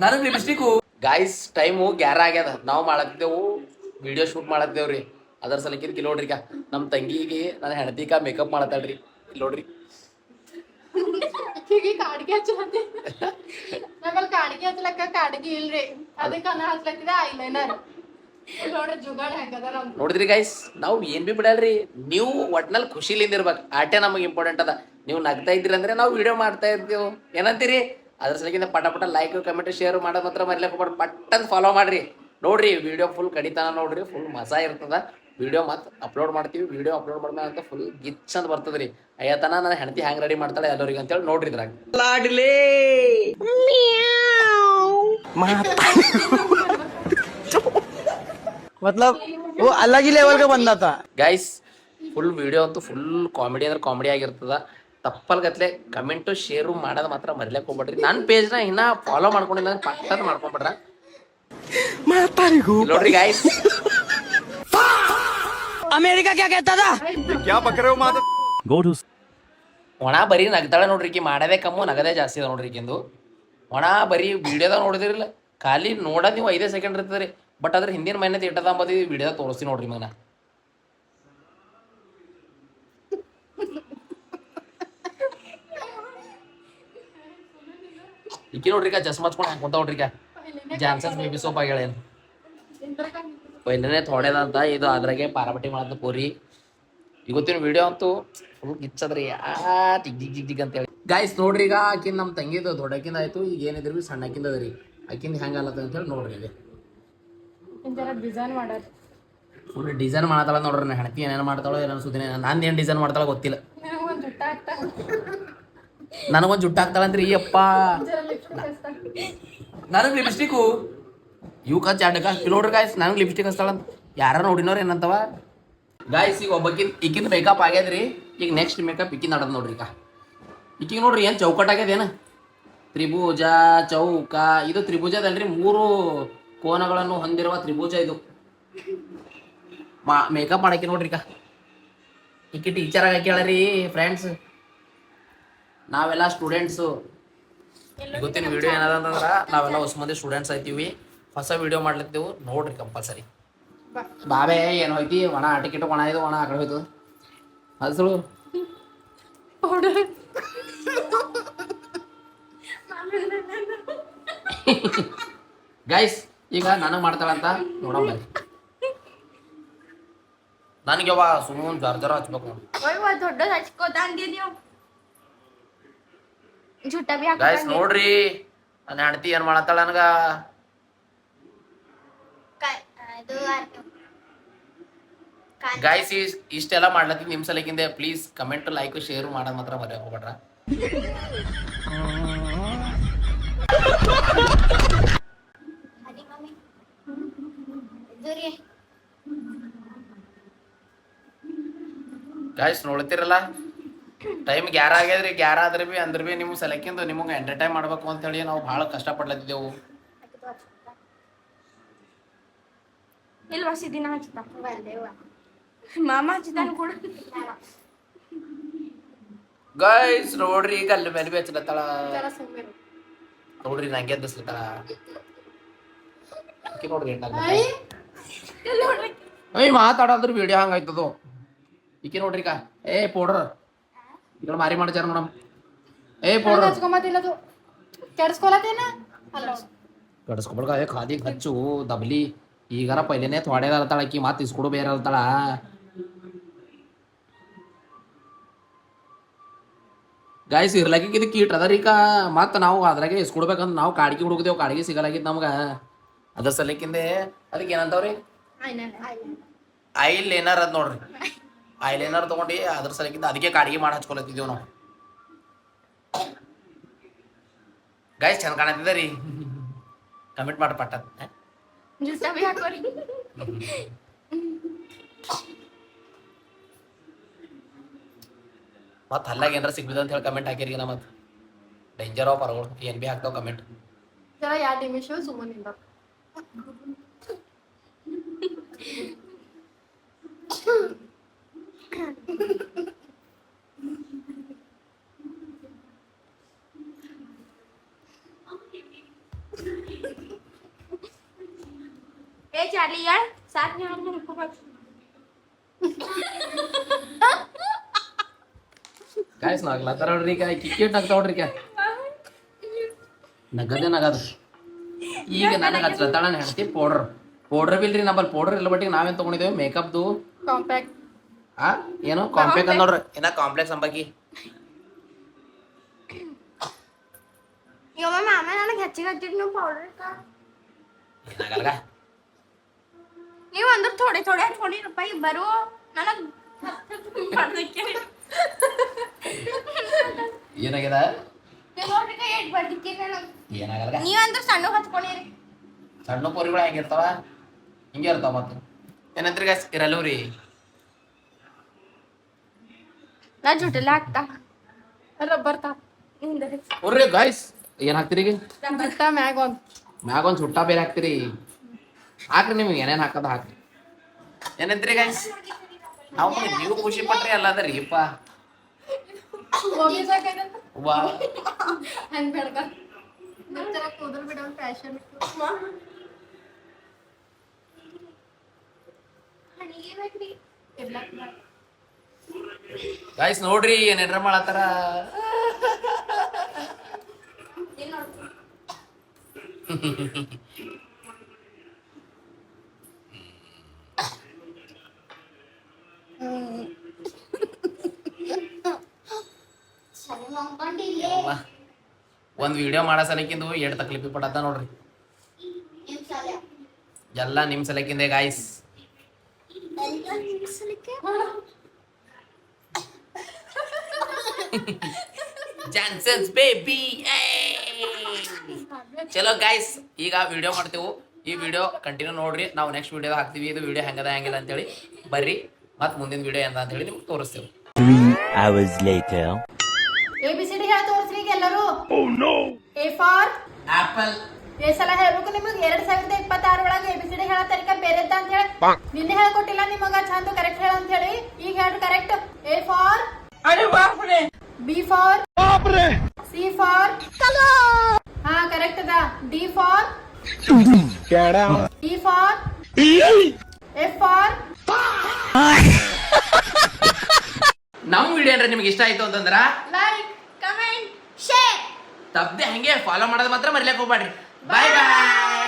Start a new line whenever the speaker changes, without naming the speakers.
ನನಗೆ lipstick guys time ಗ್ಯಾರ ಆಗ್ಯದ ನಾವು ಮಾಡತ್ತಿದ್ದೆವು ವಿಡಿಯೋ ಶೂಟ್ ಮಾಡತ್ತಿದ್ದೇವ್ರಿ ಅದರ ಸಲಕ್ಕಿದ್ ನೋಡ್ರಿ ಈಗ ನಮ್ಮ ತಂಗಿಗೆ ನನ್ನ ಹೆಂಡತಿಕ ಮೇಕಪ್ ಮಾಡತ್ತಾಳ್ರಿ ನೋಡ್ರಿ
ಕಾಡಿಗೆ ಹಚ್ಚಲತ್ತಿ ನಮ್ಮಲ್ಲಿ ಕಾಡಿಗೆ ಹಚ್ಚಲಕ್ಕ ಕಾಡಿಗೆ ಇಲ್ರಿ ಅದಕ್ಕೆ ಅನ್ನ ಹಚ್ಲತ್ತಿದ ಐಲೈನರ್ ನೋಡ್ರಿ ಜುಗಾಡ್ ಹೆಂಗದ
ನೋಡಿದ್ರಿ ಗೈಸ್ ನಾವು ಏನ್ ಬಿ ಬಿಡಲ್ರಿ ನೀವು ಒಟ್ನಲ್ಲಿ ಖುಷಿಲಿಂದ ಇರ್ಬೇಕು ಆಟೆ ನಮಗೆ ಇಂಪಾರ್ಟೆಂಟ್ ಅದ ನೀವು ನಗ್ತಾ ಇದ್ರಿ ಅಂದ್ರೆ ನಾವು ವಿಡಿಯೋ ಮಾಡ್ತಾ ಇರ್ತೀವಿ ಏನಂತೀರಿ ಅದ್ರ ಸಲಕಿಂದ ಪಟ ಲೈಕ್ ಕಮೆಂಟ್ ಶೇರ್ ಮಾಡೋದು ಮಾತ್ರ ಮರಿಲಕ್ಕೆ ಹೋಗ್ಬಾರ್ದು ಪಟ್ಟಂತ ಫಾಲೋ ಮಾಡ್ರಿ ನೋಡ್ರಿ ವಿಡಿಯೋ ಫುಲ್ ಕಡಿತಾನ ನೋಡ್ರಿ ಫುಲ್ ಮಜಾ ಇರ್ತದ ವಿಡಿಯೋ ಮತ್ತೆ ಅಪ್ಲೋಡ್ ಮಾಡ್ತೀವಿ ವಿಡಿಯೋ ಅಪ್ಲೋಡ್ ಮಾಡ್ಮೇಲೆ ಅಂತ ಫುಲ್ ಗಿಚ್ ಅಂತ ಬರ್ತದ್ರಿ ಅಯ್ಯತನ ನನ್ನ ಹೆಂಡತಿ ಹ್ಯಾಂಗ್ ರೆಡಿ ಮಾಡ್ತಾಳೆ ಎಲ್ಲರಿಗೆ ಅಂತೇಳಿ ನೋಡ್ರಿ ಇದ್ರಾಗ
मतलब वो अलग ही लेवल का बंदा था
ಗೈಸ್ ಫುಲ್ ವಿಡಿಯೋ ಅಂತೂ ಫುಲ್ ಕಾಮಿಡಿ ಅಂದ್ರೆ ಕಾಮಿಡಿ ಆಗಿರ್ತದ ತಪ್ಪಲ್ಗತ್ಲೆ ಕಮೆಂಟು ಶೇರು ಮಾಡೋದು ಮಾತ್ರ ಮರಿಲಕ್ಕೆ ಹೋಗ್ಬೇಡ್ರಿ ನನ್ನ ಪೇಜ್ನ ಇನ್ನ ಫಾಲೋ ಮಾಡ್ಕೊಂಡಿಲ್ಲ ಅಂದ್ರೆ ಪಟ್ಟದ ಮಾಡ್ಕೊಂಡ್ಬಿಡ್ರ ನೋಡ್ರಿ ಗೈಸ್
अमेरिका क्या कहता था
क्या बक रहे हो माधव
Go to
ಒಣ ಬರೀ ನಗ್ತಾಳೆ ನೋಡ್ರಿ ಈಕಿ ಮಾಡದೇ ಕಮ್ಮು ನಗದೇ ಜಾಸ್ತಿ ಅದ ನೋಡ್ರಿ ಈಕಿಂದು ಒಣ ಬರೀ ವಿಡಿಯೋದಾಗ ನೋಡಿದಿರಲ್ಲ ಖಾಲಿ ನೋಡೋದು ನೀವು 5 ಸೆಕೆಂಡ್ ಇರ್ತದೆ ಬಟ್ ಅದ್ರ ಹಿಂದಿನ ಮೈನೆ ಇಟ್ಟದ ಅಂಬದಿ ವಿಡಿಯೋದಾಗ ತೋರಿಸ್ತೀನಿ ನೋಡ್ರಿ ಮಗನ ಈಕಿ ನೋಡ್ರಿ ಈಗ ಚಸ್ಮಾ ಹಚ್ಕೊಂಡು ಹಾಕೊಂತ ನೋಡ್ರಿ ಈಗ ಜಾನ್ಸನ್ಸ್ ಬೇಬಿ ಸೋಪ್ ಆಗ್ಯಾಳೇನು ಪೈಲನೇ ಥೋಡೆದಂತ ಇದು ಅದ್ರಾಗೆ ಪಾರಾಪಟ್ಟಿ ಮಾಡತ್ತ ಪೂರಿ ಇವತ್ತಿನ ವಿಡಿಯೋ ಅಂತೂ ಫುಲ್ ಗಿಚ್ಚದ್ರಿ ಜಿಗ್ ಜಿಗ್ ಜಿಗ್ ಜಿಗ್ ಅಂತೇಳಿ ಗಾಯ್ಸ್ ನೋಡ್ರಿ ಈಗ ಆಕಿನ ನಮ್ಮ ತಂಗಿದು ದೊಡ್ಡಕಿಂದ ಆಯ್ತು ಈಗ ಏನಿದ್ರು ಬಿ ಸಣ್ಣಕ್ಕಿಂದ ಅದ ರೀ ಆಕಿಂದ ಹೆಂಗ ಅಲ್ಲತ್ತ ಅಂತೇಳಿ ನೋಡ್ರಿ ಇಲ್ಲಿ
ಡಿಸೈನ್ ಮಾಡ್ಯಾರ
ಫುಲ್ ಡಿಸೈನ್ ಮಾಡತ್ತಾಳ ನೋಡ್ರಿ ನನ್ನ ಹೆಂಡತಿ ಏನೇನು ಮಾಡ್ತಾಳೋ ಏನೋ ಸುದ್ದಿನ ನಂದು ಏನು ಡಿಸೈನ್ ಮಾಡ್ತಾಳ ಗೊತ್ತಿಲ್ಲ
ನನಗೊಂದು ಜುಟ್ಟ ಆಗ್ತಾ
ನನಗೊಂದು ಜುಟ್ಟ ಆಗ್ತಾಳಂತ್ರಿ ಈ ಅಪ್ಪ ನನಗೆ ಲಿಪ್ಸ್ಟಿಕ್ಕು ಇವು ಚಾಡಕ ನೋಡ್ರಿ ಗಾಯ್ಸ್ ನನಗೆ ಲಿಪ್ಸ್ಟಿಕ್ ಹಚ್ತಾಳಂತ ಯಾರ ನೋಡಿನವ್ರು ಏನಂತವ ಗಾಯ್ಸ್ ಈಗ ಈಕಿಂದ ಮೇಕಪ್ ಆಗ್ಯದ್ರಿ ಈಗ ನೆಕ್ಸ್ಟ್ ಮೇಕಪ್ ಈಕಿಂದ ನಡದ್ ನೋಡ್ರಿ ಈಗ ಈಕಿಗೆ ನೋಡ್ರಿ ಏನು ಚೌಕಟ್ ಆಗ್ಯದೇನು ತ್ರಿಭುಜ ಚೌಕ ಇದು ತ್ರಿಭುಜದಲ್ರಿ 3 ಕೋನಗಳನ್ನು ಹೊಂದಿರುವ ತ್ರಿಭುಜ ಇದು ಮೇಕಪ್ ಮಾಡಕ್ಕೆ ನೋಡ್ರಿ ಈಗ ಈಕಿ ಟೀಚರ್ ಆಗಿ ಕೇಳರಿ ಫ್ರೆಂಡ್ಸ್ ನಾವೆಲ್ಲ ಸ್ಟೂಡೆಂಟ್ಸು ಇವತ್ತಿನ ವಿಡಿಯೋ ಏನದಂತಂದ್ರೆ ನಾವೆಲ್ಲ ಹೊಸ ಮಂದಿ ಸ್ಟೂಡೆಂಟ್ಸ್ ಆಯ್ತೀವಿ ಹೊಸ ವಿಡಿಯೋ ಮಾಡ್ಲಿದ್ದೇವು ನೋಡ್ರಿ ಕಂಪಲ್ಸರಿ ಬಾಬೆ ಏನು ಹೋಯ್ತಿ ಒಣ ಟಿಕೆಟ್ ಒಣ ಇದು ಒಣ ಆ ಕಡೆ ಹೋಯ್ತು ಹಸಳು ಗೈಸ್ ಈಗ ನನಗೆ ಮಾಡ್ತಾಳಂತ ನೋಡಮ್ಮ ನನಗೆ ಯಾವ ಸುಮ್ಮನೆ ಜರ ಹಚ್ಬೇಕು ನೋಡಿ
ದೊಡ್ಡದು ಹಚ್ಕೋತ ಅಂದಿ ನೀವು ಜುಟ್ಟ ಬಿ
ಗೈಸ್ ನೋಡ್ರಿ ನನ್ನ ಹೆಂಡತಿ ಏನ್ ಮಾಡತ್ತಾಳ ನನಗ ಗೈಸ್ ಇಷ್ಟೆಲ್ಲ ಮಾಡ್ಲತ್ತಿ ನಿಮ್ ಸಲಕಿಂದ ಪ್ಲೀಸ್ ಕಮೆಂಟ್ ಲೈಕ್ ಶೇರ್ ಮಾಡೋದ್ ಮಾತ್ರ ಮರ್ಯಾಕ ಹೋಗ್ಬೇಡ್ರ ಗೈಸ್ ನೋಡ್ತಿರಲ್ಲ ಟೈಮ್ ಗ್ಯಾರ ಆಗ್ಯದ್ರಿ ಗ್ಯಾರ ಆದ್ರೆ ಬಿ ಅಂದ್ರೆ ಬಿ ನಿಮ್ಗೆ ಸಲಕಿಂದ ನಿಮಗೆ ಎಂಟರ್ಟೈನ್ ಮಾಡ್ಬೇಕು ಅಂತ ಹೇಳಿ ನಾವು ಭಾಳ ಕಷ್ಟಪಡ್ಲತ್ತಿದ್ದೆವು
ಇಲ್ಲಿ ವರ್ಷ ದಿನ ಹಚ್ತಾ ಮಾಮ ಹಚ್ಚಿದಾನ ಕೂಡ
ಗೈಸ್ ನೋಡ್ರಿ ಈಗ ಅಲ್ಲಿ ಮೇಲೆ ಬಿ ಹಚ್ಚಲತ್ತಾಳ ನೋಡ್ರಿ ನಂಗೆ ಎದ್ದಿಸ್ಲತ್ತಾಳ ನೋಡ್ರಿ ಏಯ್ ಮಾತಾಡಂದ್ರೆ ವಿಡಿಯೋ ಹಂಗಾಯ್ತದು ಈಕೆ ನೋಡ್ರಿ ಈಗ ಏ ಪೌಡರ್ ಈಗ ಮಾರಿ ಮಾಡ್ಚಾರ ಮೇಡಮ್ ಏ ಪೌಡರ್
ಹಚ್ಕೊಂಬತ್ತಿಲ್ಲದು ಕೆಡ್ಸ್ಕೊಳತೇನ ಅಲ್ಲ
ಕಡಸ್ಕೊಬಳ್ಕ ಖಾದಿ ಹಚ್ಚು ದಬ್ಲಿ ಈಗಾರ ಪೈಲೇನೆ ಥೋಡೆದ ಅಲ್ತಾಳ ಆಕಿ ಮತ್ತೆ ಇಸ್ಕೊಡು ಬೇರೆ ಅಲ್ತಾಳ ಗಾಯ್ಸ್ ಇರ್ಲಾಕಿ ಇದು ಕೀಟ್ ಅದರೀಕ ಮತ್ತೆ ನಾವು ಅದ್ರಾಗೆ ಇಸ್ಕೊಡ್ಬೇಕಂತ ನಾವು ಕಾಡಿಗೆ ಹುಡುಗದೇವು ಕಾಡಿಗೆ ಸಿಗಲಾಗಿತ್ತು ನಮ್ಗೆ ಅದ್ರ ಸಲಕ್ಕಿಂದೆ ಅದಕ್ಕೆ ಏನಂತಾವ್ರಿ ಐಲೈನರ್ ಅದ್ ನೋಡ್ರಿ ಐಲೈನರ್ ತಗೊಂಡು ಅದ್ರ ಸಲಕ್ಕಿಂದ ಅದಕ್ಕೆ ಕಾಡಿಗೆ ಮಾಡಿ ಹಚ್ಕೊಳತ್ತಿದ್ದೇವು ನಾವು ಗಾಯ್ಸ್ ಚಂದ ಕಾಣತ್ತಿದ್ದ ರೀ ಕಮೆಂಟ್ ಮಾಡಿ ಪಟ್ಟ
ಜುಟ್ಟ ಬಿ ಹಾಕೋರಿ
ಮತ್ತೆ ಹಲ್ಲಾಗ ಏನಾರ ಸಿಗ್ಬಿದ ಅಂತ ಹೇಳಿ ಕಮೆಂಟ್ ಹಾಕಿರಿ ನಾ ಮತ್ತೆ ಡೇಂಜರ್ ಅವ ಪರಗಳು ಏನ್ ಬಿ ಹಾಕ್ತಾವ ಕಮೆಂಟ್
ಜರ 2 ನಿಮಿಷ ಸುಮ್ಮನಿಂದ
ಚಾರ್ಲಿ ಯಾಳ್ ಸಾಕ್ ನೀವು ಹುಡ್ಕೋಬೇಕು
ಗಾಯ್ಸ್ ನಗ್ಲತ್ತಾರ ನೋಡ್ರಿ ಈಗ ಕಿಕ್ಕಿಟ್ ನಗ್ತಾವ ನೋಡ್ರಿ ಈಗ ನಗದೇ ನಗದು ಈಗ ನನಗೆ ಹಚ್ಲತ್ತಾಳ ಹೆಣ್ತಿ ಪೌಡ್ರ್ ಬಿಲ್ರಿ ನಮ್ಮಲ್ಲಿ ಪೌಡ್ರ್ ಇಲ್ಲ ಬಟ್ಟಿಗೆ ನಾವೇನ್ ತಗೊಂಡಿದ್ದೇವೆ ಮೇಕಪ್ದು
ಕಾಂಪ್ಯಾಕ್ಟ್
ಆ ಏನು ಕಾಂಪ್ಲೆಕ್ಸ್ ಅಂದ್ ನೋಡ್ರಿ ಏನ ಕಾಂಪ್ಲೆಕ್ಸ್ ಅಂಬಾಕಿ
ಯಮ್ಮ ಮಾಮ ನನಗೆ ಹೆಚ್ಚಿಗೆ ಹಚ್ಚಿದ್ ನೀವು ಪೌಡರ್
ಏನಾಗಲ್ಗ
ನೀವು ಅಂದ್ರೆ ಥೋಡೆ ಥೋಡೆ ಹಚ್ಕೊಂಡಿ ರೂಪಾಯಿ ಬರೋ ನನಗೆ
ಏನಾಗ್ಯದ
ನೀವು ನೋಡ್ರಿ ಕೈ ಏಟ್ ಬರ್ದಿಕ್ಕಿ ನನಗೆ
ಏನಾಗಲ್ಗ
ನೀವಂದ್ರೆ ಸಣ್ಣ ಹಚ್ಕೊಂಡಿರಿ
ಸಣ್ಣ ಪೋರಿಗಳು ಹೆಂಗಿರ್ತಾವ ಹಿಂಗೆ ಇರ್ತಾವ ಮತ್ತೆ ಏನಂತ್ರಿ ಗಾಯ್ಸ್ ಇರಲ್ಲವ್ರಿ
ನಾ ಜುಟಲ್ಲ ಆಗ್ತಾ
ರಬ್ಬರ್ ತಾ
ನೋಡ್ರಿ ಗಾಯ್ಸ್ ಏನ್ ಹಾಕ್ತಿರಿ ಈಗ
ಬಿಟ್ಟ ಮ್ಯಾಗ ಒಂದ್
ಮ್ಯಾಗ ಒಂದ್ ಸುಟ್ಟ ಬೇರೆ ಹಾಕ್ತಿರಿ ಹಾಕ್ರಿ ನಿಮ್ಗೆ ಏನೇನ್ ಹಾಕದ ಹಾಕ್ರಿ ಏನಂತ್ರಿ ಗಾಯ್ಸ್ ನಾವು ನೀವು ಖುಷಿ ಪಟ್ರಿ ಅಲ್ಲ ಅದರೀಪ
ಹೋಗಿ ಸಾಕಾಗತ್ತ
ವಾ
ಹಂಗ್ ಬೆಳಗ ನಂತರ ಕೂದಲು ಬಿಡೋ ಫ್ಯಾಷನ್
ಹಣಿಗೆ ಬೇಕ್ರಿ
ಇರ್ಲಾಕ್ ಬೇಡ.
ಗಾಯ್ಸ್ ನೋಡ್ರಿ ಏನೇನ್ರ ಮಾಡತ್ತಾರ ಒಂದ್ ವಿಡಿಯೋ ಮಾಡೋ ಸಲಕ್ಕಿಂದು ಎರಡು ತಕ್ಲೀಫಿ ಪಡತ್ತ ನೋಡ್ರಿ ಎಲ್ಲ ನಿಮ್ ಸಲಕ್ಕಿಂದೆ ಗಾಯ್ಸ್ ಜಾನ್ಸನ್ಸ್ ಬೇಬಿ ಚಲೋ ಗಾಯ್ಸ್ ಈಗ ವಿಡಿಯೋ ಮಾಡ್ತೇವು ಈ ವಿಡಿಯೋ ಕಂಟಿನ್ಯೂ ನೋಡ್ರಿ ನಾವು ನೆಕ್ಸ್ಟ್ ವಿಡಿಯೋ ಹಾಕ್ತೀವಿ ಇದು ವಿಡಿಯೋ ಹೆಂಗದ ಹೆಂಗಿಲ್ಲ ಅಂತೇಳಿ ಬರ್ರಿ ಮತ್ ಮುಂದಿನ ವಿಡಿಯೋ ಎಂದ ಅಂತೇಳಿ ನಿಮ್ಗೆ ತೋರಿಸ್ತೇವೆ
3 hours later.
ABCD ಹೇಳ ತೋರ್ಸ್ರಿ ಈಗ ಎಲ್ಲರೂ A ಫಾರ್
ಆಪಲ್
ಈ ಸಲ ಹೇಳ್ಬೇಕು ನಿಮಗೆ 2026 ಒಳಗೆ ABCD ಹೇಳ ತರಿಕ ಬೇರೆದ್ದ ಅಂತ ಹೇಳಿ ನಿನ್ನೆ ಹೇಳ್ಕೊಟ್ಟಿಲ್ಲ ನಿಮಗ ಚಂದ ಕರೆಕ್ಟ್ ಹೇಳ ಅಂತ ಹೇಳಿ ಈಗ ಹೇಳ್ರಿ correct A for B for C for ಹಾ ಕರೆಕ್ಟ್ ಅದ D for E for F for
ನಮ್ ವಿಡಿಯೋ ಅಂದ್ರೆ ನಿಮ್ಗೆ ಇಷ್ಟ ಆಯ್ತು ಅಂತಂದ್ರ
ಲೈಕ್ ಕಮೆಂಟ್ ಶೇರ್
ತಪ್ಪದೆ ಹಂಗೆ ಫಾಲೋ ಮಾಡೋದು ಮಾತ್ರ ಮರಿಲಕ್ಕೆ ಹೋಗ್ಬೇಡ್ರಿ ಬಾಯ್ ಬಾಯ್